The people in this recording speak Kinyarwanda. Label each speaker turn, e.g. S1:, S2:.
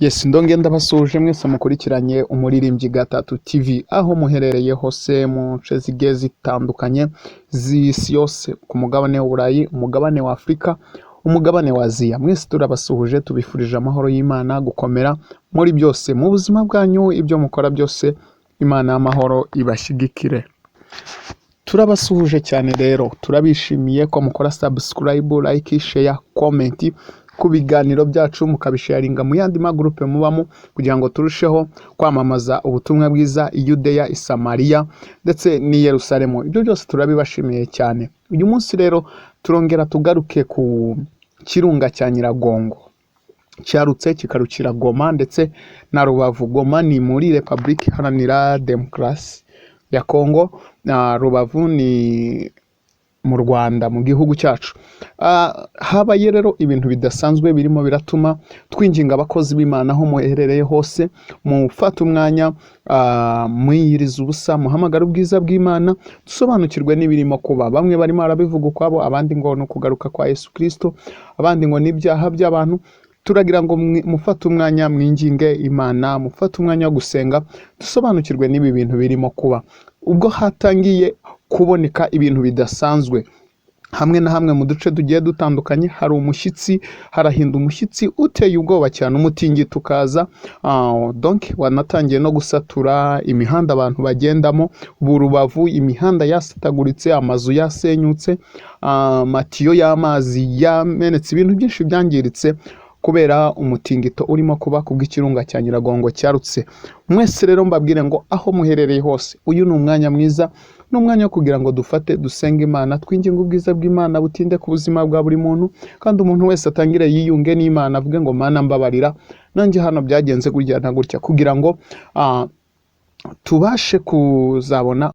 S1: Yes, ndonge ndabasuje mwese mukurikiranye Umuririmbyi Gatatu TV aho muherereye hose mu nce zigiye zitandukanye z'isi yose, ku mugabane w'Uburayi, umugabane wa Afurika, umugabane wa Aziya. Mwese turabasuhuje, tubifurije amahoro y'Imana, gukomera muri byose mu buzima bwanyu, ibyo mukora byose Imana y'amahoro ibashyigikire. Turabasuhuje cyane rero, turabishimiye ko mukora subscribe, like, share, comment ku biganiro byacu, mukabisharinga mu yandi magroupe mubamo kugira ngo turusheho kwamamaza ubutumwa bwiza i Yudeya, i Samariya ndetse n'i Yerusalemu. Ibyo byose turabibashimiye cyane. Uyu munsi rero turongera tugaruke ku kirunga cya Nyiragongo, cyarutse kikarukira Goma ndetse na Rubavu. Goma ni muri Republique Iharanira Demokarasi ya Kongo, na Rubavu ni mu Rwanda, mu gihugu cyacu. Habaye rero ibintu bidasanzwe birimo biratuma twinginga abakozi b'Imana aho muherereye hose, mufata umwanya mwiyiriza ubusa, muhamagara ubwiza bw'Imana, dusobanukirwe n'ibirimo kuba. Bamwe barimo arabivuga ukwabo, abandi ngo ni ukugaruka kwa Yesu Kristo, abandi ngo ni ibyaha by'abantu. Turagira ngo mufate umwanya mwinginge Imana, mufate umwanya wo gusenga, dusobanukirwe n'ibi bintu birimo kuba. Ubwo hatangiye kuboneka ibintu bidasanzwe hamwe na hamwe mu duce tugiye dutandukanye, hari umushyitsi, harahinda umushyitsi uteye ubwoba cyane, umutingito ukaza. Donc wanatangiye no gusatura imihanda abantu bagendamo. Rubavu imihanda yasataguritse, amazu yasenyutse, amatiyo y'amazi yamenetse, ibintu byinshi byangiritse kubera umutingito urimo kuba kubw'ikirunga cya Nyiragongo cyarutse. Mwese rero mbabwire ngo aho muherereye hose, uyu ni umwanya mwiza, ni umwanya wo kugira ngo dufate dusenge Imana, twinginge ubwiza bw'Imana butinde ku buzima bwa buri muntu, kandi umuntu wese atangire yiyunge n'Imana, avuge ngo Mana mbabarira, nanjye hano byagenze gutya na gutya, kugira ngo tubashe kuzabona